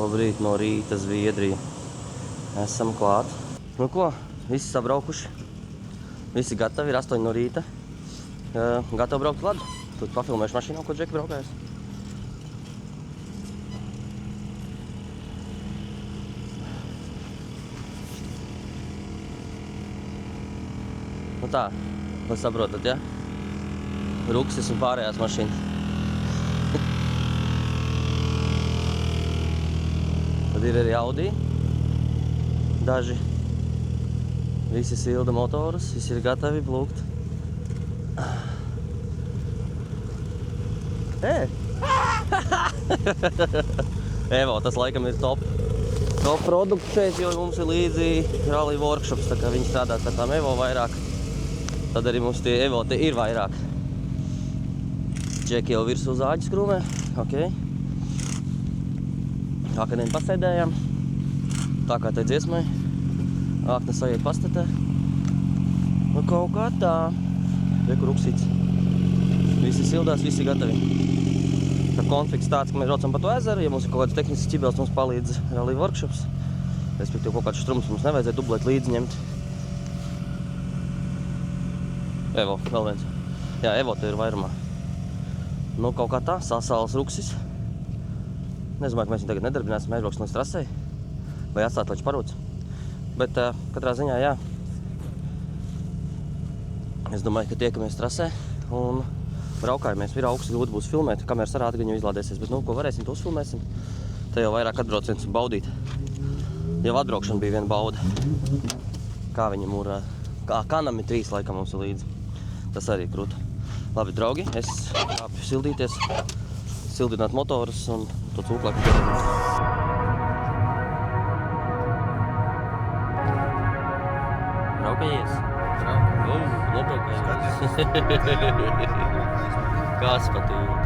Labrīt no rīta Zviedrija. Esam klāt. Nu ko, visi sabraukuši. Visi gatavi, ir 8 no rīta. Gatavi braukt uz ledu. Tad pafilmēšu mašīnā, ko Džeki braukājas. Nu tā, lai saprotat, ja? Ruksis un pārējās mašīnas. Tad ir arī Audi. Daži. Visi silda motorus, visi ir gatavi plūkt. Evo, tas laikam ir top produkts šeit, jo mums ir līdzi rally workshops, tā kā viņi strādā ar tām Evo vairāk. Tad arī mums tie Evo te ir vairāk. Džeki jau virsū zāģis krūmē, ok. Akadēm pasēdējām, tā kā te dziesmai. Akne sajiet pastetē. Nu kaut kā tā. Reku ruksīts. Visi sildās, visi gatavi. Tā konflikts tāds, ka mēs braucam pa to ezeru, ja mums ir kaut kāds tehnisks ķibels, mums palīdz rally workshops. Respektīvi kaut kāds štrums mums nevajadzēja dublēt līdzi ņemt. Evo, vēl viens. Jā, Evo te ir vairumā. Nu kaut kā tā, sasāles ruksis. Nezinu, ka mēs viņu tagad nedarbināsim, aizbrauksim līdz trasei. Vai atstāt līdz parūc. Bet katrā ziņā, jā. Es domāju, ka tiekamies trasē un braukājamies. Ir augsts, ļoti būs filmēt. Kameras ar ātri viņu izlādēsies, bet nu, ko varēsim, to uzfilmēsim. Te jau vairāk atbrauciens baudīt. Jau atbraukšana bija viena bauda. Kā viņam mūrā. Kā nami 3 laikam mums ir līdzi. Tas arī krūta. Labi, draugi, es kāpju sildīties, sildināt motorus un to cūklāku pierādīt. Braukājies? Nobraukājies. Kāds pat jūtu.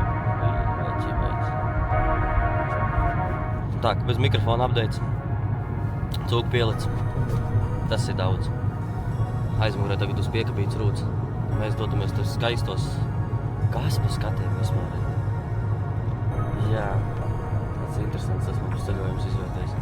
Tā, ka bez mikrofona updates. Cūku pielic. Tas ir daudz. Aizmugurē tagad uz piekabītes rūc. Mēs dodamies tos skaistos kaspu skatiem vispār. Jā, tāds interesants tas mums ceļojums izvērtējis.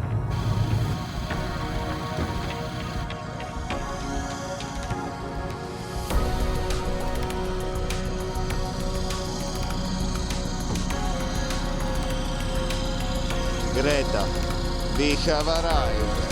Greta, we have arrived.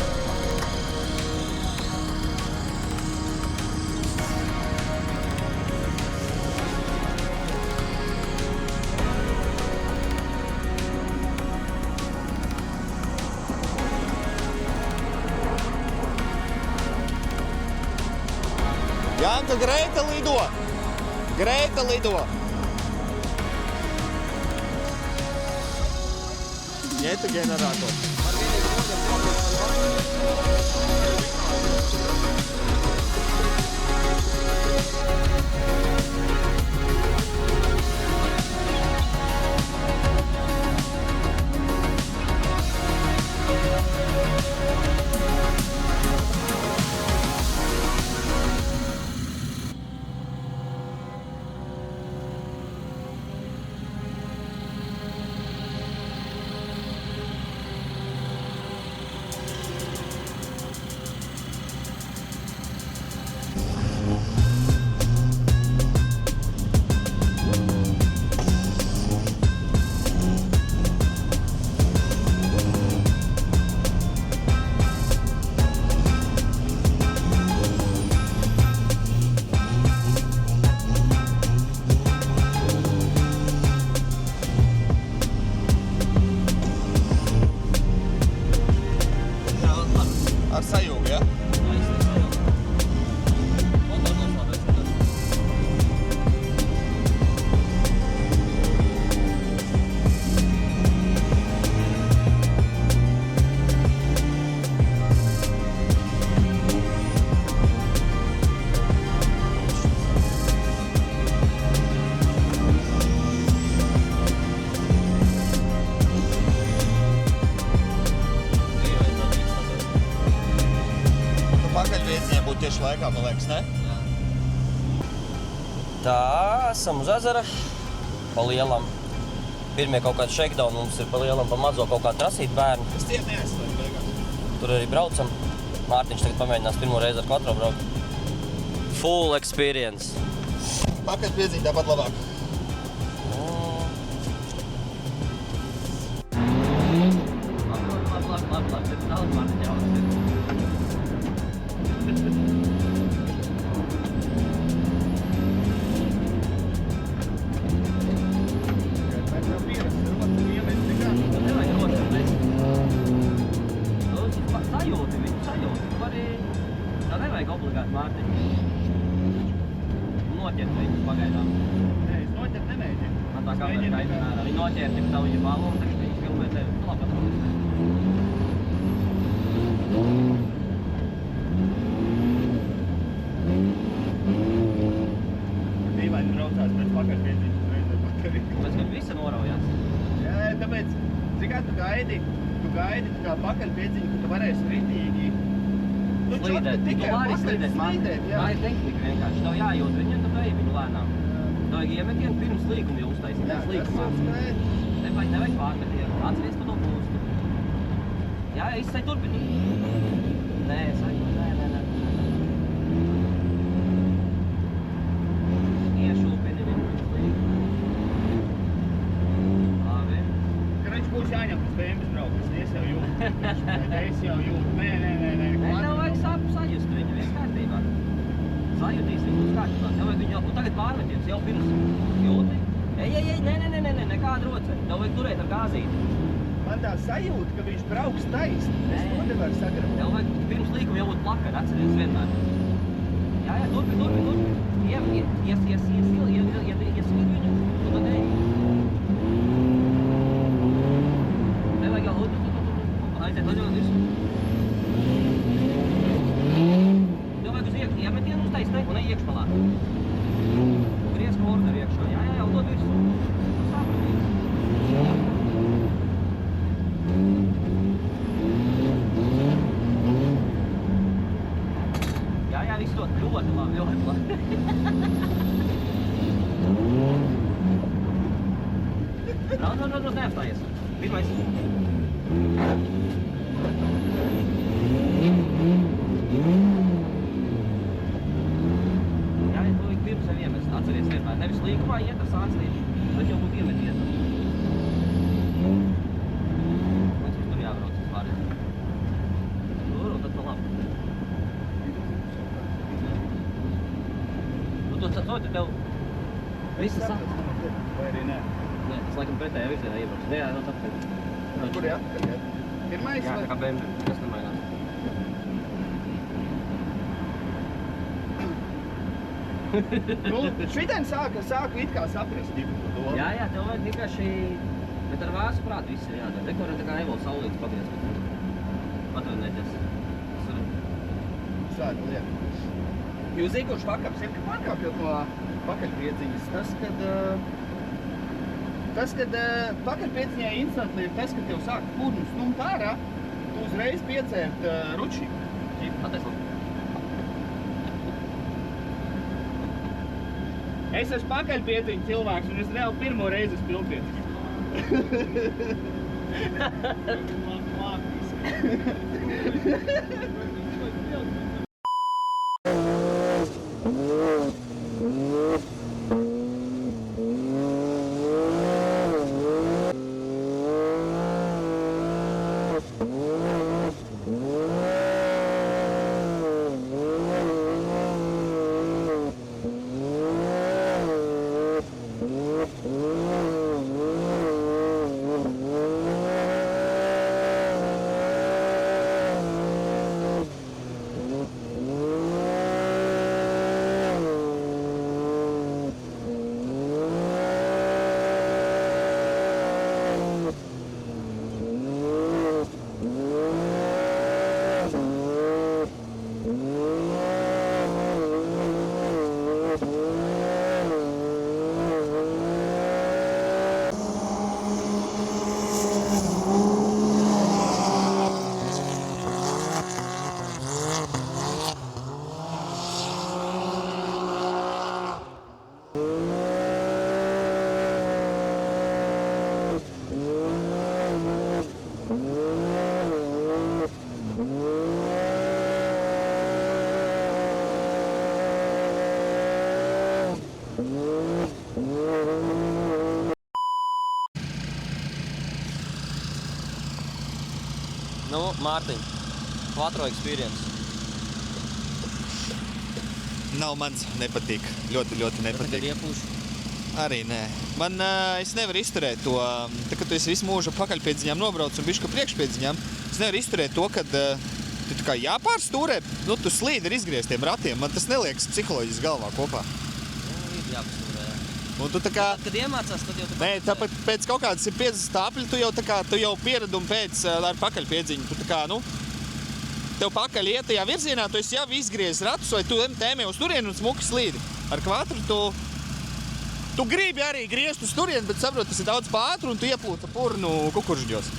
Janka, Greta lido! Greta lido! Ņeta ģenerātors. Tieši laikā, man liekas, ne? Tā, esam uz ezera, pa lielam. pirmie kaut kādi shakedown, mums ir pa lielam, pa mazo kaut kādu trasīt bērnu. Es tie neaizslēgu beigās. Tur arī braucam. Mārtiņš tagad pamēģinās pirmo reizi ar Quattro braukt. Full experience. Pakaļpiedziņa tāpat labāk. Labi, tad daudz Mārtiņa jaunas ir. Nevajag obligāti Mārtiņu. Noķert viņus pagaidām. Nē, es noķert nemēģinu. Man tā kamera kaitē ārā. Viņi noķert jau tavu viņa balu un tagad viņi filmē tevi. Tu labi atrodies. Dīvaini braucās pēc pakaļpiedziņas reizē pakarīgi. Tāpēc, ka visi noraujās. Jā, tāpēc, cik kā tu gaidi tā kā pakaļpiedziņu, ka tu varēsi ritīgi. Slīdēt. Tu vari slīdēt, Mārtiņ. Tā ir tehnika vienkārši. Tev jājūt viņam, tad ej viņu lēnām. Tev vajag iemetienu pirms līguma jau uztaisīt. Jā, Līgumā. Nevajag pārmetienu. Atceries pa to pūstu. Jā, izsai turpini. Nē, sajūt, nē. Iešūpini viņu pirms līguma. Labi. Ka viņš būs jāņem pēc BMW braukt. Es jau jūtu. Es jau jūtu. Nē. Tev vajag sajust viņu, viss kārtībā. Sajūtīs viņu uz kārtībā. Tev vajag viņu jau, tagad pārmetiens, jau pirms jūti. Ej, nē, nekāda roce. Tev vajag turēt ar gāzīti. Man tā sajūta, ka viņš brauks taisni. Es to nevaru sagrabāt. Tev vajag pirms līkuma jau būt plakari, atceries vienmēr. Jā, turpin. Iesvīd viņu, tu tad ej. Tev vajag jau aiziet aizjot visu. Tev vajag uz iemetienu uztaisnē un ej iekšmalā. Griez korneru iekšā. Jā, jau dod visu. Saprotīs. Jā, viss ļoti labi. Brauc, neapstājies. Pirmais. Jā, to vajag pirms sev iemest. Atceries vienmēr. Nevis līgumā iet ar sāncīti, bet jau būtu iemetiet. Mums tur jābrauc uz pārējiem. Tur un tad pa labi. Tu to tev visi sāk. Vai arī nē? Nē, tas laikam pretējā virzienā iebrauc. Jā, no tāpēc. Kur ir atpakaļ? Pirmais Jā, tā kā BMW, kas nemainās. Nu, šitien sāku it kā saprast tipu to domu. Jā, tev vajag vienkārši, bet ar vēsu prātu viss ir jādara. Dekorē tā kā Evo saulītes pagriez, bet atvainēties. Šāda lieta. Jūs zini, kurš pakaps ir, ka pakapjot no pakaļpiedziņas. Tas, kad pakaļpiedziņai instantli ir tas, ka tev sāk pudnu stumt ārā, tu uzreiz piecērt ručību. Attaisno. Es esmu pakaļpiedziņu cilvēks, un es reāli pirmo reizi esmu pilnpiedziņu. Nu, Mārtiņ, Quattro experience. Nav mans, nepatīk. Ļoti, ļoti Tagad nepatīk. iepūš. Arī nē. Man, es nevaru izturēt to, tā, kad tu esi visu mūžu pakaļpiedziņām nobrauc un bišķi priekšpiedziņām, es nevaru izturēt to, kad tu tā kā jāpārstūrē, nu, tu slīdi ar izgrieztiem ratiem. Man tas neliekas psiholoģiski galvā kopā. Jāpastūrē, jā. Un tu tā kā... Tad, kad iemācās, tad jau... Nē, tāpat pēc kaut kādas 50 stāpļu, tu jau pieredumi pēc ar pakaļpiedziņu. Tu tā kā, nu, tev pakaļ iet tajā virzienā, tu esi jau izgriezis ratus, vai tu tēmē uz turienu un smuki slīdi. Ar Quattro tu gribi arī griezt uz turienu, bet saproti, tas ir daudz pātru un tu ieplūta purnu kukuržģos.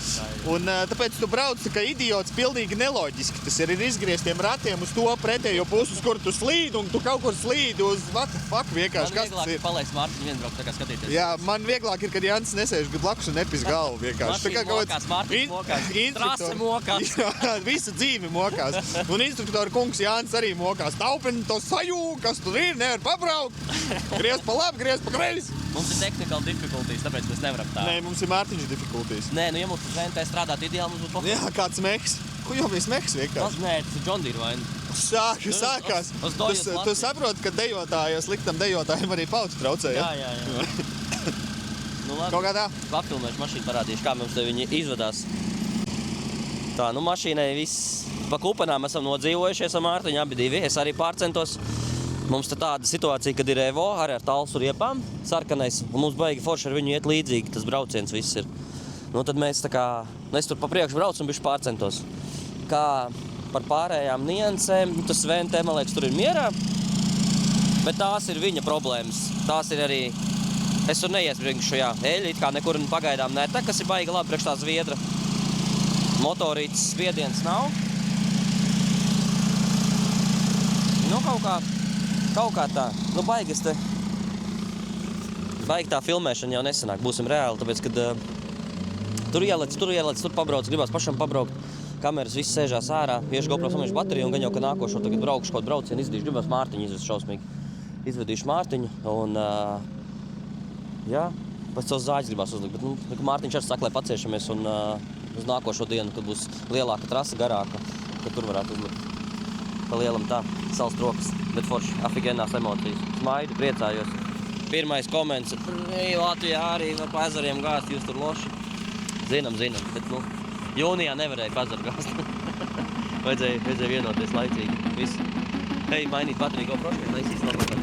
Un tāpēc tu brauc kā idiots pilnīgi neloģiski. Tas ir izgrieztiem ratiem uz to pretējo pusi, uz kuru tu slīdi, un tu kaut kur slīdi uz what the fuck vienkārši. Man vieglāk ir palaist Mārtiņu vienbraukt, tā kā skatīties. Jā, man vieglāk ir, kad Jānis nesēž blakus un nepis galvu vienkārši. Mašīna mokās, Mārtiņš mokās, trase mokās. Jā, visa dzīve mokās. Un instruktora kungs Jānis arī mokās. Taupini to sajūgu, kas tur ir, nevar pabraukt. Griez pa labi, griez pa kreisi. Mums ir technical difficulties, tāpēc mēs nevaram tā. Nē, mums ir Mārtiņš difficulties. Nē, nu ja mums uz VNT strādāt ideāli, mums būtu pofīgi. Jā, kāds mehs. Ko jau mēs mehs vienkārši? Nē, tas ir John Deere vaina. Sākās. Uz dojot Tu Latviju. saproti, ka dejotāji, sliktam dejotājiem arī pauci traucē, ja? Jā. Nu labi, Kaut kā tā? papilnēšu mašīnu parādīšu, kā mums te viņi izvedās. Tā, nu mašīnai viss. Pa kupenām esam nodzīvojušies ar Mārtiņu, abi divi. Es arī pārcentos. Mums te tāda situācija, kad ir Evo, arī ar talsu riepām, sarkanais, un mums baigi forši ar viņu iet līdzīgi, tas brauciens viss ir. Nu, tad mēs tā kā, es tur pa priekšu braucu un bišķi pārcentos. Kā par pārējām niansēm, tas VNT, man liekas, tur ir mierā, bet tās ir viņa problēmas. Tās ir arī, es tur neiespriekšu, jā, eļļi, kā nekur pagaidām nē, tā, kas ir baigi labi priekš tā zviedra. Motorītes spiediens nav. Nu, kaut kā tā, nu baigas te, baigi tā filmēšana jau nesanāk, būsim reāli, tāpēc, kad tur ielec, tur pabrauc, gribās pašam pabraukt, kameras viss sēžās ārā, iešu GoPro samiešu bateriju un gan jau, ka nākošo tagad braukšu kaut braucienu, izvedīšu, gribās Mārtiņu izvest šausmīgi. Izvedīšu Mārtiņu un, jā, pēc savus zāģis gribās uzlikt, bet, nu, Mārtiņš arī saka, lai paciešamies un uz nākošo dienu, kad būs lielāka trasa, garāka, kad tur varētu uzlikt. Pa lielam tā, salst rokas, bet forši, afigēnās emocijas. Smaidu, priecājos. Pirmais koments, Latvijā arī var pa ezeriem gāzt, jūs tur loši. Zinam, bet, nu, jūnijā nevarēja pa ezeru gāzt. vajadzēja vienoties laicīgi. Viss. Hei, mainīt bateriju GoPro, lai es izlabot.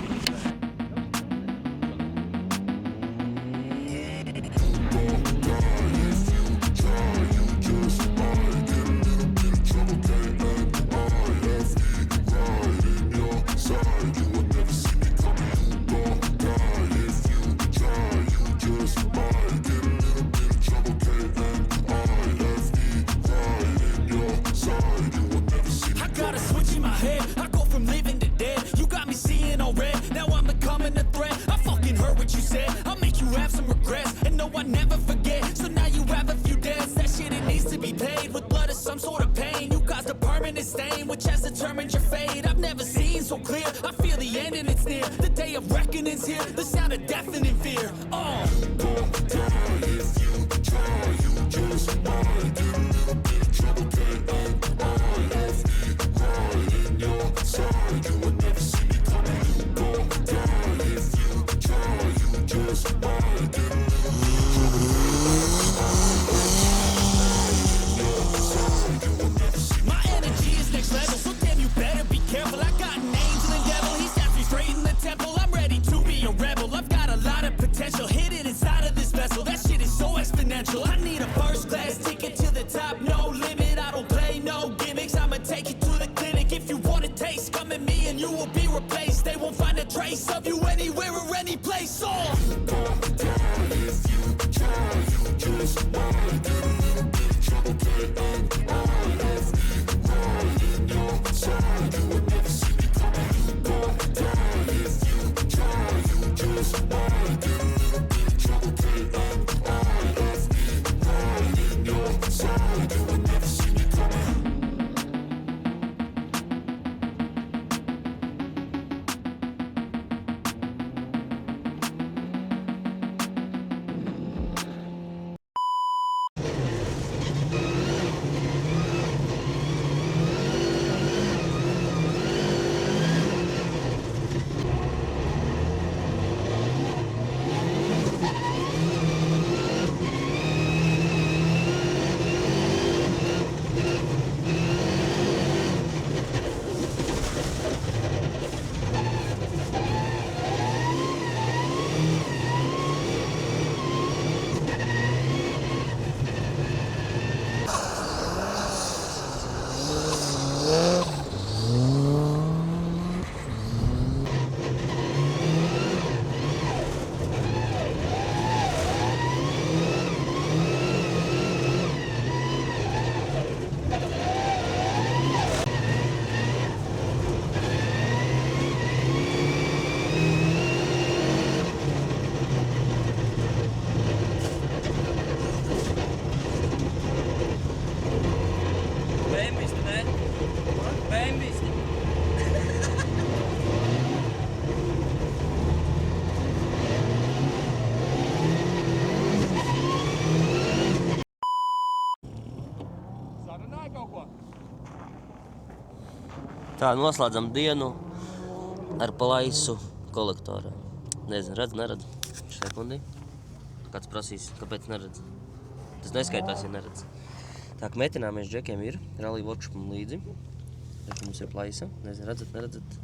Tā, noslēdzam dienu ar plaisu kolektorā. Nezinu, neredz. Sekundī. Kāds prasīs, kāpēc neredz. Tas neskaitās, ja neredz. Tā, ka metināmies džekiem ir rally workshopam līdzi. Re, mums ir plaisa. Nezinu, neredzat.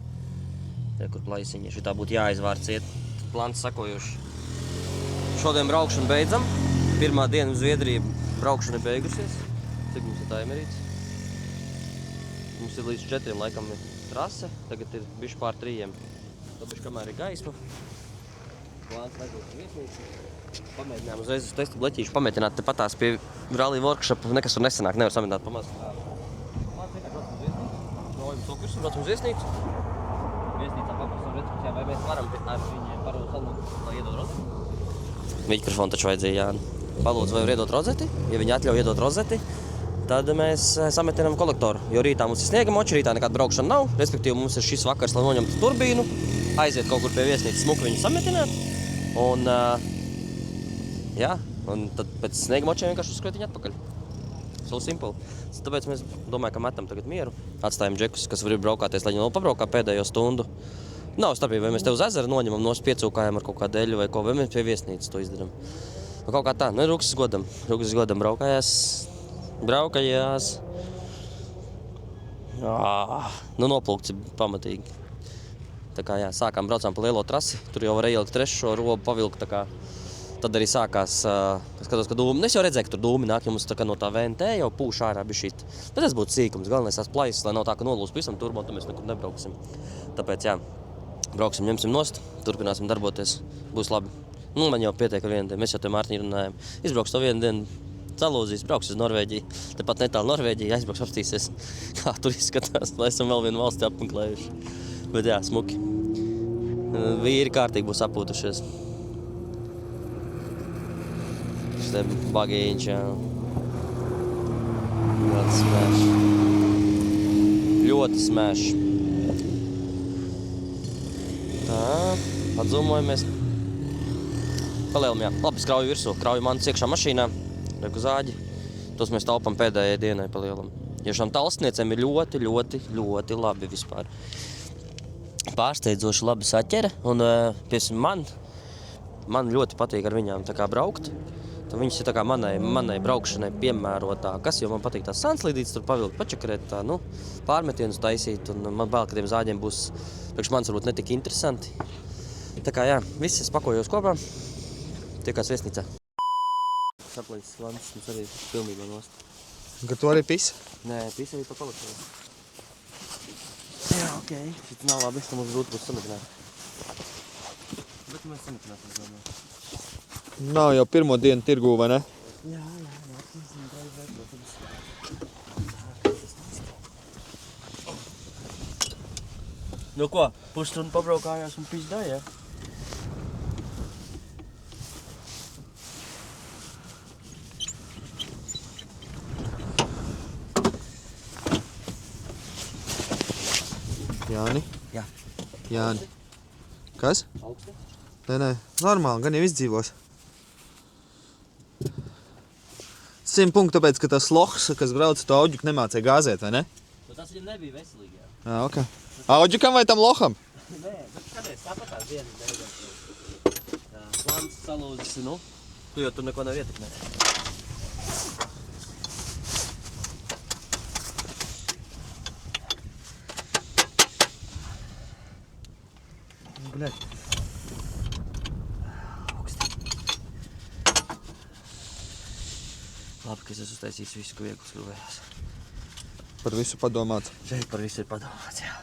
Re, kur plaisiņa. Šitā būtu jāizvārc iet. Plāns sakojuši. Šodien braukšanu beidzam. Pirmā diena uz Zviedriju braukšana ir beigusies. Cik mums ir taimerīts? Mums ir līdz 4 laikam ir trase. Tagad ir bišķi pār 3. Tāpēc, kamēr ir gaisma. Plāns aizbūt vietnīcu. Pamēģinājām uzreiz uz testu bleķīšu pametināt tepatās pie rally workshop. Nekas tur nesanāk, nevar samēģināt pamaz. Plāns vienkārši braucam uz viesnīcu. Nojam cukurs un braucam uz viesnīcu. Viesnīcā paprasam recepcijā, vai mēs varam ar viņiem parūst salūkt, lai iedod rozeti. Mikrofonu taču vajadzēja, jā. Palūdzu, vai var iedot rozeti. Ja viņi atļauj iedot rozeti, tad mēs sametinām kolektoru. Jo rītā mums ir sniega moči, rītā nekāda braukšana nav. Respektīvi, mums ir šis vakars, lai noņemtu turbīnu, aiziet kaut kur pie viesnīcas smuku viņu sametināt. Un, jā, un tad pēc sniega močiem vienkārši uzskrietiņu atpakaļ. So simple. Tāpēc mēs domāju, ka metam tagad mieru. Atstājam džekus, kas var braukāties, lai viņi vēl pabraukā pēdējo stundu. Nav starpība, vai mēs te uz ezeru noņemam, piecūkājam ar kaut kādu eļu vai ko, vai mēs pie viesnīcas to izdarām. Nu, kaut kā tā, nu, Rūkas godam braukājās. Nu, noplūkts ir pamatīgi. Tā kā, jā, braucām pa lielo trasi, tur jau var ielikt trešo robu, pavilkt, tā kā. Tad arī sākās, skatos, ka dūmi, es jau redzēju, ka tur dūmi nāk, jo mums tā kā no tā VNT jau pūš ārā bišķīt. Bet tas būtu sīkums, galvenais tās plaisas, lai nav tā, ka nolūst visam turbo, tad mēs nekur nebrauksim. Tāpēc, jā, brauksim, ņemsim nost, turpināsim darboties, būs labi. Nu, man jau pietiek ar vienu dienu, mēs jau te Mārtiņu runājam. Izbrauks to vienu dienu, salūzīs, brauks uz Norvēģiju, tepat netālu Norvēģiju, aizbrauks apstīsies, kā tur izskatās, lai esam vēl vienu valsti apmeklējuši. Bet jā, smuki. Vīri kārtīgi būs apūtušies. Te bagīņš, jā. Ļoti smēš. Ļoti smēš. Tā, atzūmojamies. Palielam, jā. Labi, krauju virsū. Krauju mans iekšā mašīnā. Reku zāģi. Tos mēs taupam pēdējai dienai palielam. Jo šām talstniecēm ir ļoti labi vispār. Pārsteidzoši labi saķere. Un, piemēram, man ļoti patīk ar viņām tā kā braukt. Viņas ir tā kā manai braukšanai piemērotākas, jo man patīk tās sanslīdītas, tur pavilkt, pačakarēt, tā, nu, pārmetienus taisīt, un man bail, ka tiem zāģiem būs priekš manis varbūt netik interesanti. Tā kā, jā, viss es pakojos kopā, tiekās viesnīcā. Saplīsis slants, mums arī pilnībā nost. Ka tu arī pisi? Nē, pisi arī pa kolektoru. Jā, okei. Šis nav labi, ka mums grūti būs sametināt. Bet mēs sametināsim, domāju. Nav jau pirmo dienu tirgū, vai ne? Jā. Nu ko, pusstundu pabraukājās un pizdā, jā? Jāni? Jā. Jāni. Kas? Augsti? Nē, normāli, gan jau izdzīvos. 100 punktu, tāpēc, ka tas lohs, kas brauc to auģuku, nemācēja gāzēt, vai ne? Nu, tas viņam nebija veselīgi, jā. Jā, ok. Auģukam vai tam loham? Nē, bet skaties, tāpatās dienas beigās. Jā, plāns salūzis, nu, tu jau tur neko nevar ietekmēt. Bļet. Labi, ka es esmu uztaisījis visu, ka viegli skrūvējās. Par visu padomāts. Šeit par visu ir padomāts, jā.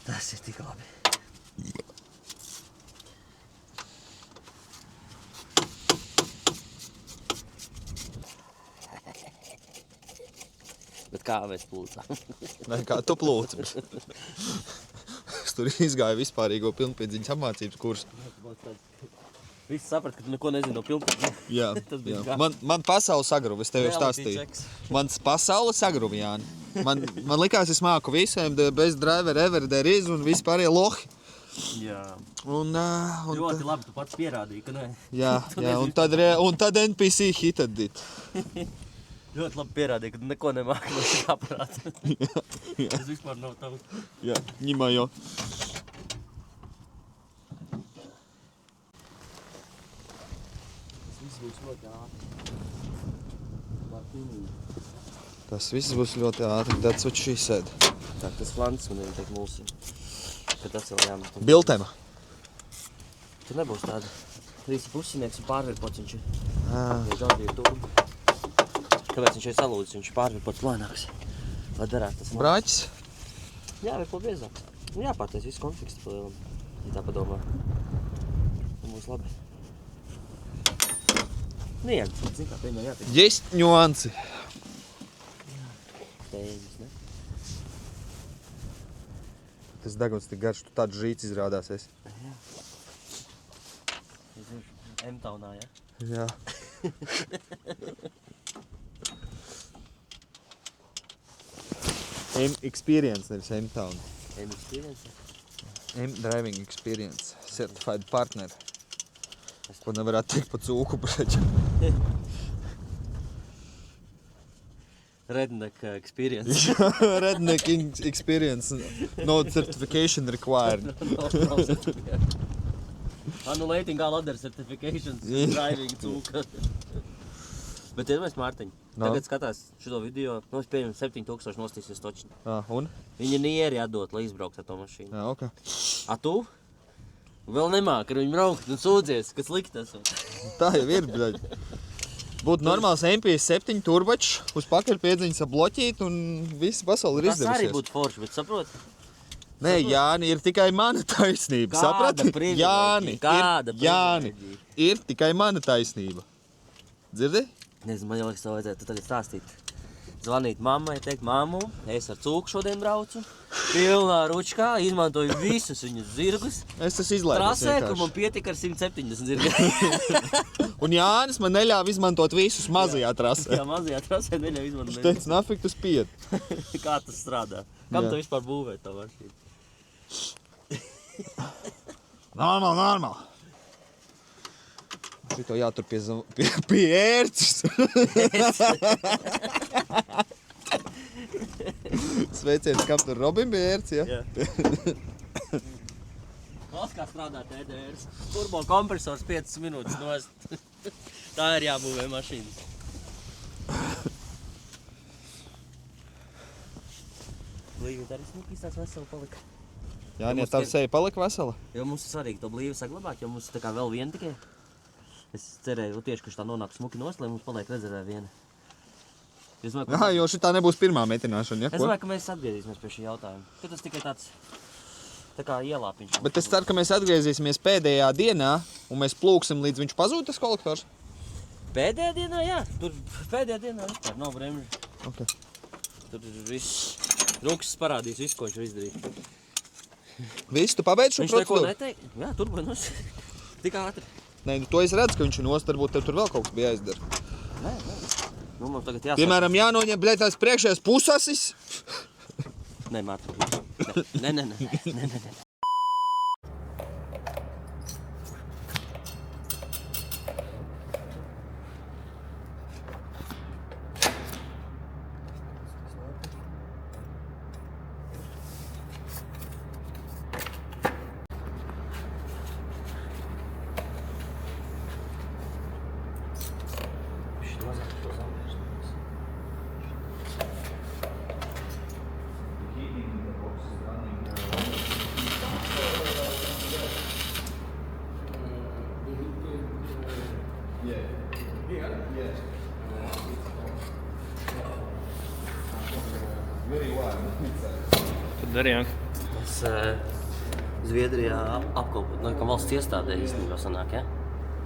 Tas ir tik labi. Bet kā mēs plūcām? Nē, kā tu plūci. Es tur izgāju vispārīgo pilnpiedziņas apmācības kursu. Visi saprat, ka tu neko nezini no pilnpiedziņas. Jā, jā. Man pasaule sagruva, es tev jau stāstīju. Mans pasaule sagruva, Jāni. Man likās, es māku visiem, the best driver ever there is un vispārējie lohi. Jā. Un ļoti labi, tu pats pierādīji, ka nē. Jā, un tad NPC hited it. Ļoti labi pierādīja, ka tu neko nemāki no šī aparāta. Tas vispār nav tavs. Jā, ņemā jau. Tas viss būs ļoti ātri. Tas viss būs ļoti ātri. That's what she said. Tā, tas flants man ir tiek mulsi. Kad tas vēl jāmet. Biltema. Tur nebūs tāda 3,5 un pārvirpots viņš ir. Ā. Ja žādīja turbu. Tāpēc viņš ir salūdis, viņš ir pārvirpots lēnāks. Lai darās tas flants. Brāķis. Jā, virpo biezāk. Nu jāpārtais visu konflikts pa lielam. Ja tā padomā. Un būs labi. Nieks, zin kā pēļņā jātiek. Есть нюансы. Tēņas, ne? Tas deguns tik garš, tu tāds žīts izrādās esi. Jā. Es zinu, M-taunā, ja? Jā. M-Experience, nevis M-Town. M-experience? M-Driving Experience. Certified partner. Ko nevarētu teikt pa cūku, braķi. Redneck experience. Redneck Experience. No certification required. No certificate. Annulating all other certifications. Driving cūka. Bet iedomājies, Mārtiņ, No. tagad skatās šo video, es pieņemu 7000 nostīsies točni. Un? Viņa nieri atdot, lai izbraukt ar to mašīnu. Jā, ok. A tu? Vēl nemāk ar viņu braukt un sūdzies, kas slikti esot. Tā jau ir, braķi. Būtu normāls MP7 turbačs, uz pakaļpiedziņas bloķīt un visa pasauli ir Tas arī izdevusies. būtu forši, bet saprot? Nē, Jāni, ir tikai mana taisnība, saprati? privileģija? Kāda Jāni, privileģija? ir tikai mana taisnība. Dzirdi? Nezinu, man jau liekas, tev vajadzētu tagad stāstīt. Zvanīt mammai, teikt, mammu, es ar cūku šodien braucu. Pilnā ručkā, izmantoju visus viņus zirgus. Es tas izlaidu Trasē, kur man pietika ar 170 zirgiem. Un Jānis man neļāva izmantot visus mazajā trasē. Jā, mazajā trasē neļauj Viņš izmantot. teica, nafik tu spied. Kā tas strādā? Kam Jā. tu vispār būvē tā mašīna? Normāli. Šito jātur pie ērces. Sveiciens, kam tur Robin bija ērts, ja? Jā. Valsts kā strādā TDRs. Turbo kompresors 5 minūtes nost. Tā ir jābūvē mašīnas. Blīvi arī smuki tās veseli palika. Jā, ja tā seja palika vesela. Jo mums ir svarīgi to blīvi saglabāt, jo mums ir tā kā vēl viena tikai. Es cerēju tieši, ka šitā nonāk smuki nost, lai mums paliek rezervē viena. Es domāju, Jā, jo šitā nebūs pirmā metināšana, ja? Es domāju, ka mēs atgriezīsimies pie šī jautājuma. Tad tas tikai tāds tā kā ielāpiņš. Bet es ceru, ka mēs atgriezīsimies pēdējā dienā un mēs plūksim līdz viņš pazūd, tas kolektors. Pēdējā dienā, jā. Tur pēdējā dienā vispār nav bremži. Okay. Tur ir viss. Rūksis parādīs visu, ko viņš ir izdarījis. Viss, tu pabeidz šo Viņš neko procedūru? neteikt. Jā, tur būs nos. Tik ātri. Nē, nu to es redzu, ka viņš ir nost, varbūt tev tur vēl kaut kas bija jāizdara. Nē. Nu, man tagad jāsaka. Piemēram, jānoņem, bļēt, tās priekšējās pusasis. Nē, Mārtiņ. Nē. Tad arī, Tas Zviedrijā apkalpot, kā valsts iestādē īstenībā sanāk, ja?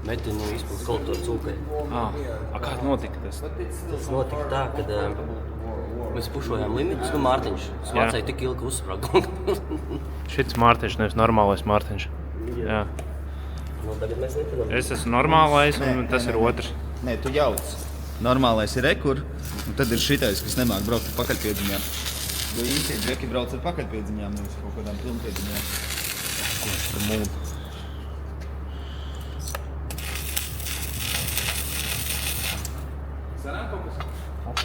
Metinu izpildu kolektoru cūkai. kā notika tas? Tas notika tā, kad mēs pušojām limitus, nu Mārtiņš svācēja tik ilgi uzsprāga. Šits Mārtiņš, nevis normālais Mārtiņš. Jā. Nu, tagad mēs nepinām. Es esmu normālais un tas ir otrs. Nē, tu jauc. Normālais ir rekur, un tad ir šitais, kas nemāk braukt ar pakaļpiedziņām. Jo īstie džeki brauc ar pakaļpiedziņām, nevis kaut kādām pilnpiedziņām. Ko es tur mūdu? Sanāk kaut kas?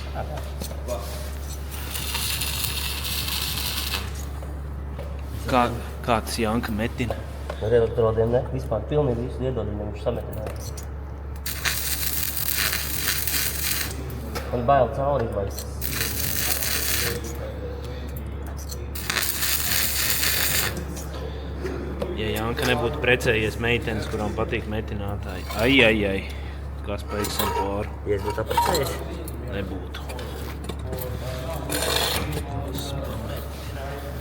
Kā tas Janka metina? Ar elektrodiem ne, vispār pilnīgi visu iedod viņam, viņš sametināja. Man bail cauri izlaist. Ja Janka nebūtu precējies meitenes, kurām patīk metinātāji. Ai. Kas paiksim pāri? Ja es būtu apprecējies? Nebūtu.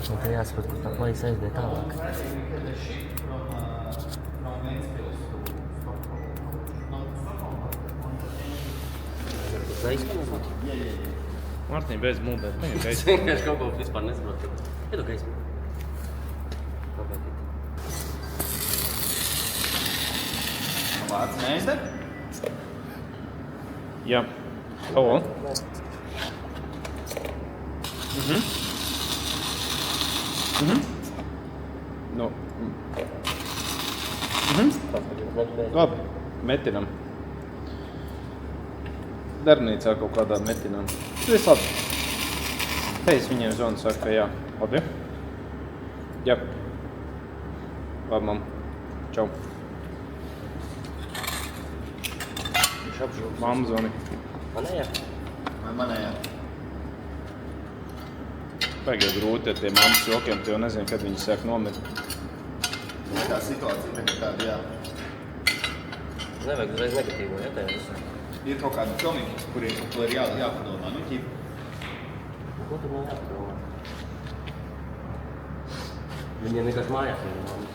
Un te jāsaprot, kur tā plais aizdiet tālāk. Gaismu nebūtu? Mārtiņ, beidz mūdēt. Paņem Es gaismu. vienkārši kaut ko vispār nesaprotu. Iedu gaismu. Vārds neizdara? Jā. Halo. Nu. Labi, metinam. Darbnīcā kaut kādā metinam. Viss labi. Teic viņiem zvanu, saka, ka jā. Labi? Jā. Labi, mam. Čau. Viņš apžūs. Mamma zvani. Man ne, jā. Vai manējā? Pagaid grūti ar tiem mammas jokiem, tu jau nezinu, kad viņi sāk nomirt. Tā situācija tagad tāda, jā. Nevajag uzreiz negatīvo, ja, tajā visā. Ir kaut kādi komiķi, kuriem to ir jāpadomā. Nu, ķip. Ko tur nav jāpadomā? Viņiem vienkārši mājās ir mammas.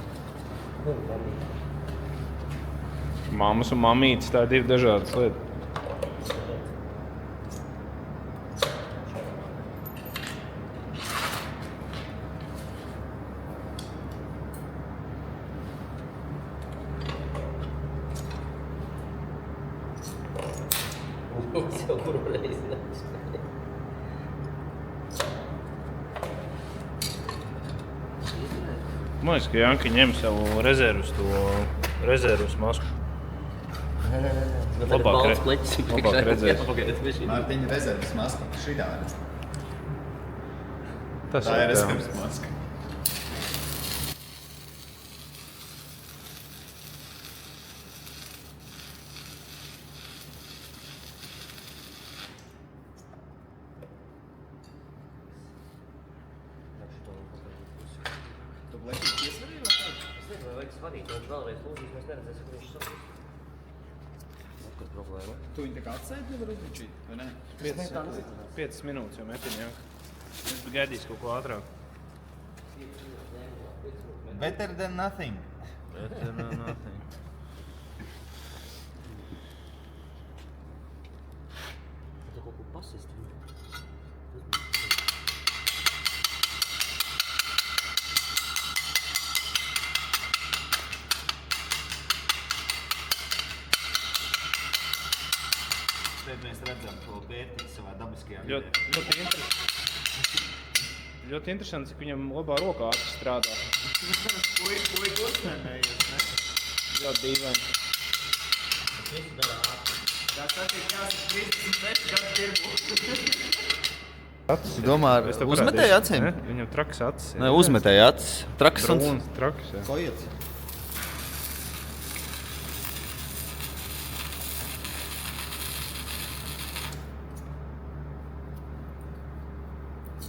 Mammas un mamītes, tā ir divi dažādas lietas. Viņš jau kuru reizi nāc. Man liekas, ka Janka ņem savu rezervus masku. Nē. Labāk Balts pleķis. labāk redzēs. Jā, pagaidiet, bišķiņ. Mārtiņa rezerves maska šitā redz. Tas Tā ir tā. rezerves maska. Tu bleķīt piesvarīji vai kā? Es nezinu, vai vajag svarīt, viņš vēlreiz lūdīs, mēs neredzēsim, ka viņš saprast. Kas problēma? Tu viņu tā kā atsēdi nevar uzličīt, vai ne? 5 minūtes jau metina Janka. Es biju gaidījis kaut ko ātrāk. Better than nothing. Bet nothing. Tu kaut ko pasist. Tad mēs redzam to vērtību savā dabiskajā Ļoti interesanti, cik viņam labā rokā ātri strādā. Puika uzmēmējies, ne? Ļoti dīvaini. Tā saka, jāsaka 36 gadu tirgu. Acis. Domā, Es tev uzmetēji parādīšu. acīm? Ne? Viņam traks acis. ir. Ne, uzmetēji acis. Traks un... Brūns, traks, jā. Ko iet?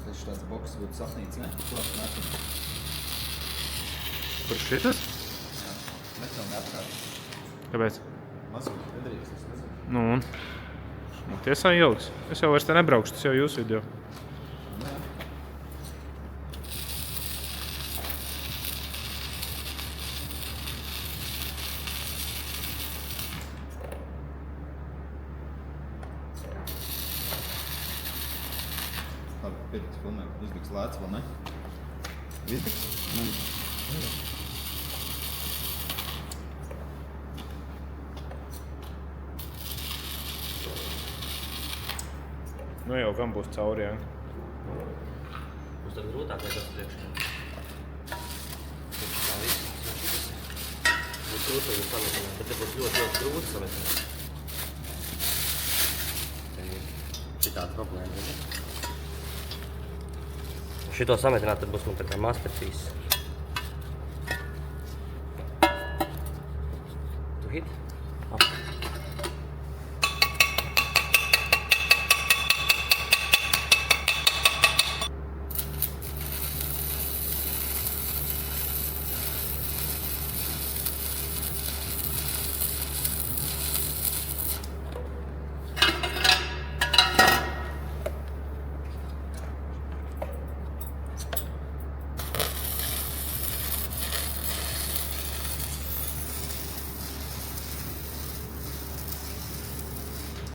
Tas tāds boks būtu sapnīts, ne? Kur šitas? Mēs jau neapkārt. Kāpēc? Mazliet nedrīkst, es nezinu. Nu, un? Nu, tiesā ilgs. Es jau vairs te nebraukšu, tas jau jūsu video. Labi, pietiks filmēt. Izliks lēts vēl, ne? Izliks? Nu jau gan būs cauri, jā. Būs tad grūtāk, lai tas priekšā. Tā viss. Būs grūti viņu sametināt, bet te būs ļoti grūti sametināt. Te ir šitāda problēma. Šito sametināt, tad būs man tā kā masterpiece. Tu hit?